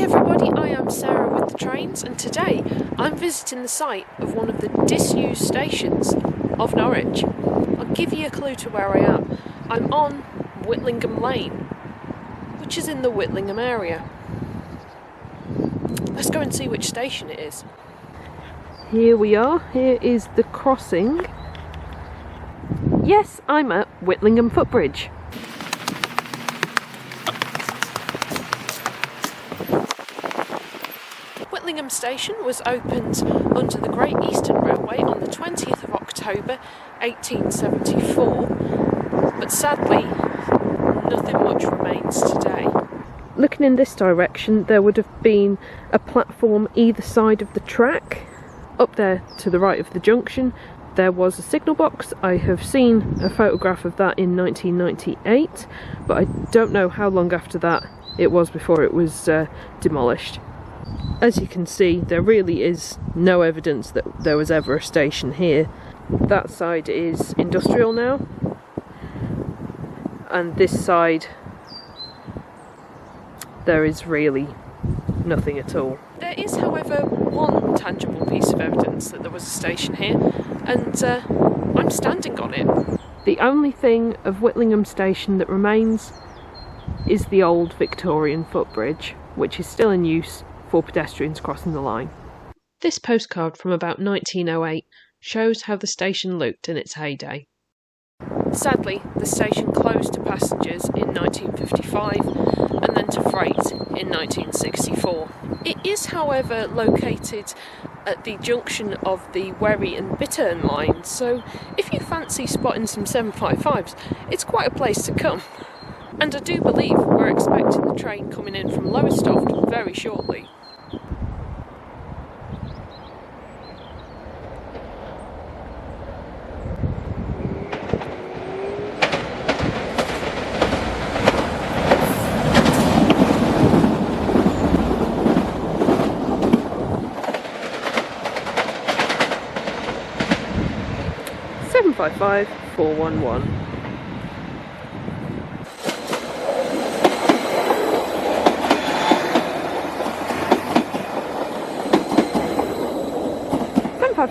everybody, I am Sarah with the trains, and today I'm visiting the site of one of the disused stations of Norwich. I'll give you a clue to where I am. I'm on Whitlingham Lane, which is in the Whitlingham area. Let's go and see which station it is. Here we are, here is the crossing. Yes, I'm at Whitlingham Footbridge. Whitlingham Station was opened under the Great Eastern Railway on the 20th of October 1874, but sadly nothing much remains today. Looking in this direction, there would have been a platform either side of the track. Up there to the right of the junction there was a signal box. I have seen a photograph of that in 1998, but I don't know how long after that it was before it was demolished. As you can see, there really is no evidence that there was ever a station here. That side is industrial now, and this side there is really nothing at all. There is, however, one tangible piece of evidence that there was a station here, and I'm standing on it. The only thing of Whitlingham Station that remains is the old Victorian footbridge, which is still in use for pedestrians crossing the line. This postcard from about 1908 shows how the station looked in its heyday. Sadly, the station closed to passengers in 1955 and then to freight in 1964. It is, however, located at the junction of the Wherry and Bittern lines, so if you fancy spotting some 755s, it's quite a place to come. And I do believe we're expecting the train coming in from Lowestoft very shortly. Seven 411.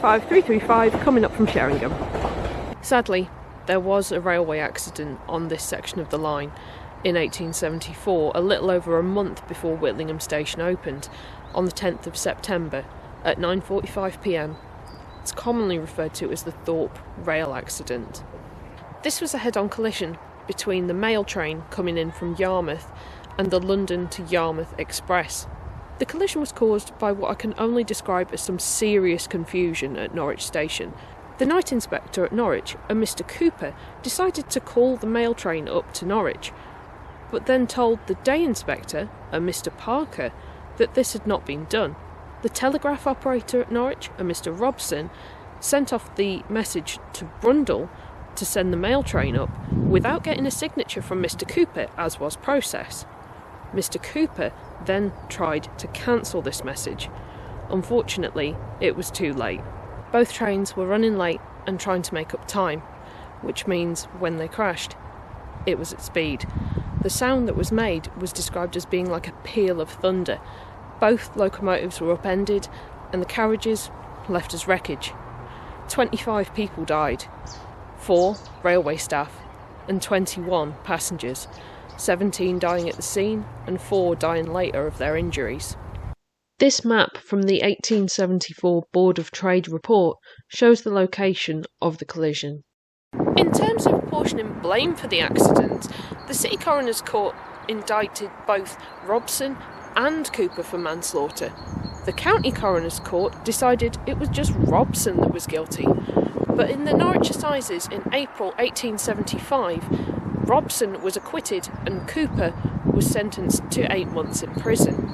335 coming up from Sheringham. Sadly, there was a railway accident on this section of the line in 1874, a little over a month before Whitlingham Station opened, on the 10th of September at 9:45 p.m. It's commonly referred to as the Thorpe rail accident. This was a head-on collision between the mail train coming in from Yarmouth and the London to Yarmouth Express. The collision was caused by what I can only describe as some serious confusion at Norwich Station. The night inspector at Norwich, a Mr. Cooper, decided to call the mail train up to Norwich, but then told the day inspector, a Mr. Parker, that this had not been done. The telegraph operator at Norwich, a Mr. Robson, sent off the message to Brundle to send the mail train up without getting a signature from Mr. Cooper, as was process. Mr. Cooper then tried to cancel this message. Unfortunately, it was too late. Both trains were running late and trying to make up time, which means when they crashed, it was at speed. The sound that was made was described as being like a peal of thunder. Both locomotives were upended and the carriages left as wreckage. 25 people died, 4 railway staff and 21 passengers, 17 dying at the scene and 4 dying later of their injuries. This map from the 1874 Board of Trade report shows the location of the collision. In terms of apportioning blame for the accident, the City Coroner's Court indicted both Robson and Cooper for manslaughter. The County Coroner's Court decided it was just Robson that was guilty, but in the Norwich Assizes in April 1875, Robson was acquitted and Cooper was sentenced to 8 months in prison.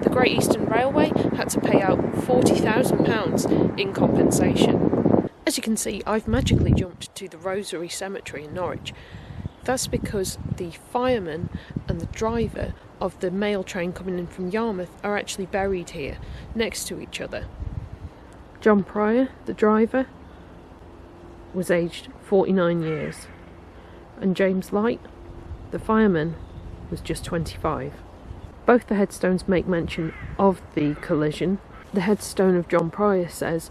The Great Eastern Railway had to pay out £40,000 in compensation. As you can see, I've magically jumped to the Rosary Cemetery in Norwich. That's because the fireman and the driver of the mail train coming in from Yarmouth are actually buried here, next to each other. John Pryor, the driver, was aged 49 years, and James Light, the fireman, was just 25. Both the headstones make mention of the collision. The headstone of John Pryor says,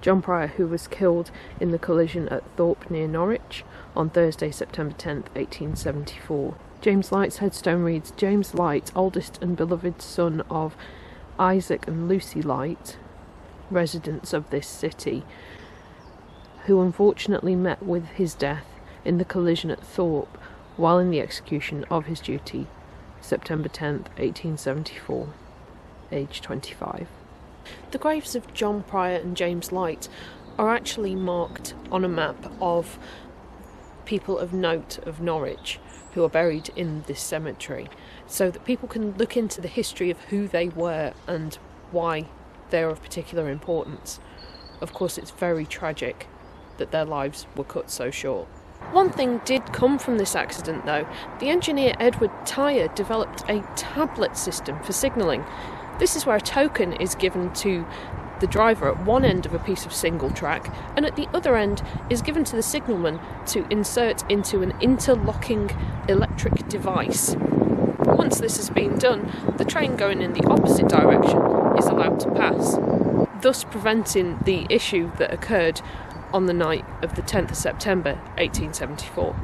John Pryor, who was killed in the collision at Thorpe near Norwich on Thursday, September 10th, 1874. James Light's headstone reads, James Light, oldest and beloved son of Isaac and Lucy Light, residents of this city, who unfortunately met with his death in the collision at Thorpe while in the execution of his duty, September 10th, 1874, age 25. The graves of John Pryor and James Light are actually marked on a map of people of note of Norwich who are buried in this cemetery, so that people can look into the history of who they were and why they're of particular importance. Of course, it's very tragic that their lives were cut so short. One thing did come from this accident though. The engineer Edward Tyre developed a tablet system for signalling. This is where a token is given to the driver at one end of a piece of single track, and at the other end is given to the signalman to insert into an interlocking electric device. Once this has been done, the train going in the opposite direction is allowed to pass, thus preventing the issue that occurred on the night of the 10th of September 1874.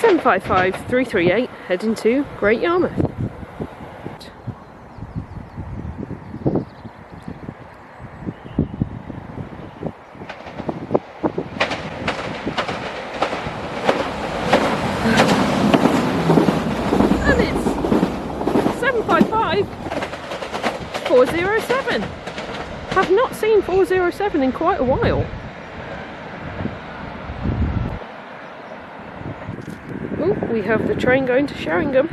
Seven 55338 heading to Great Yarmouth. And it's 755 407. I've not seen 407 in quite a while. Oh, we have the train going to Sheringham.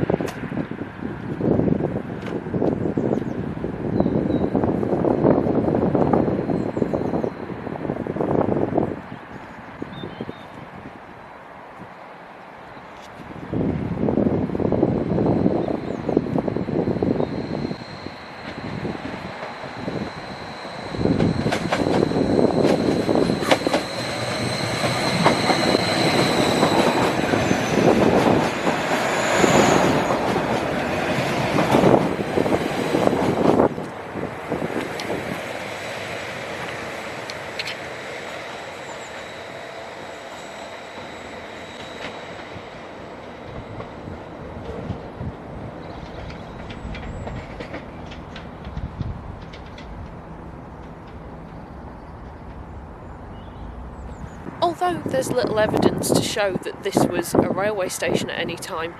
Although there's little evidence to show that this was a railway station at any time,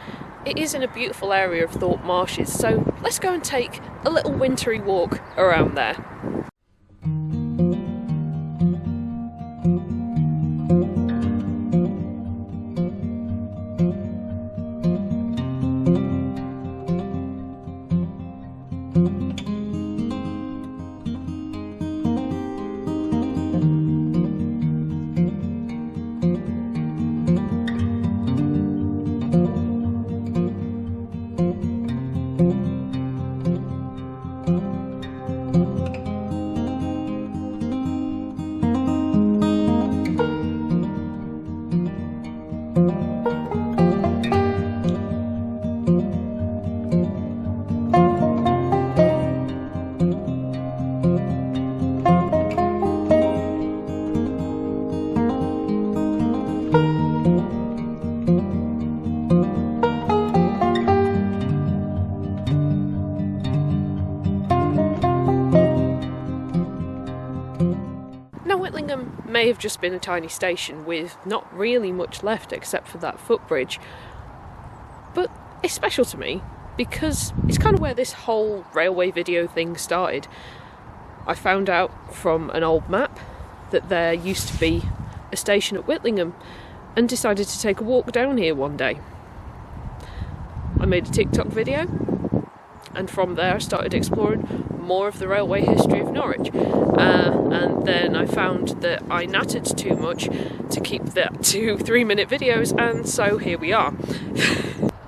it is in a beautiful area of Thorpe Marshes, so let's go and take a little wintry walk around there. Whitlingham may have just been a tiny station with not really much left except for that footbridge, but it's special to me because it's kind of where this whole railway video thing started. I found out from an old map that there used to be a station at Whitlingham and decided to take a walk down here one day. I made a TikTok video, and from there I started exploring more of the railway history of Norwich, and and then I found that I nattered too much to keep that to 3-minute videos, and so here we are.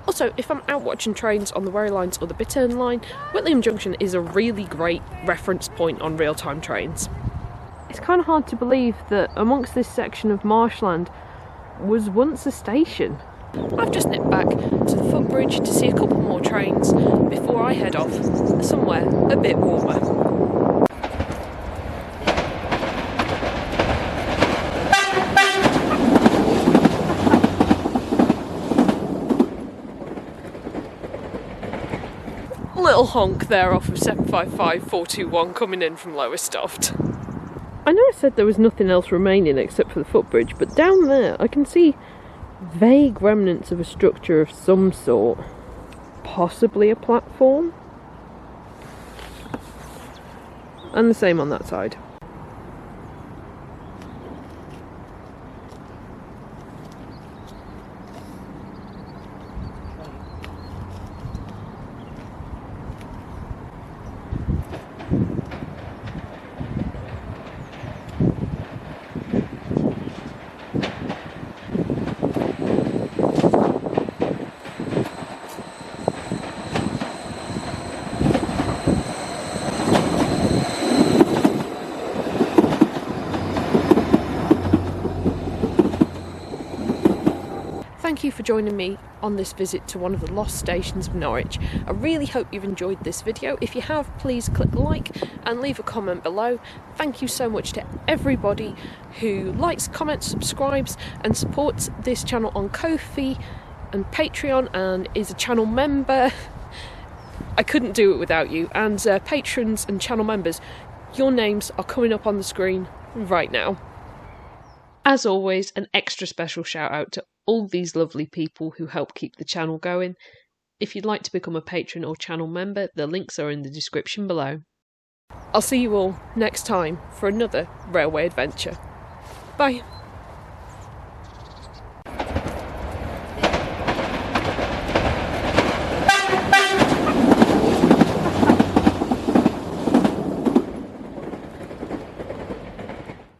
Also, if I'm out watching trains on the Wherry lines or the Bittern line, Whitlingham Junction is a really great reference point on real-time trains. It's kind of hard to believe that amongst this section of marshland was once a station. I've just nipped back to the footbridge to see a couple more trains before I head off somewhere a bit warmer. Little honk there off of 755 421 coming in from Lowestoft. I know I said there was nothing else remaining except for the footbridge, but down there I can see vague remnants of a structure of some sort. Possibly a platform? And the same on that side. Thank you for joining me on this visit to one of the lost stations of Norwich. I really hope you've enjoyed this video. If you have, please click like and leave a comment below. Thank you so much to everybody who likes, comments, subscribes and supports this channel on Ko-fi and Patreon and is a channel member. I couldn't do it without you. And patrons and channel members, your names are coming up on the screen right now. As always, an extra special shout out to all these lovely people who help keep the channel going. If you'd like to become a patron or channel member, the links are in the description below. I'll see you all next time for another railway adventure. Bye.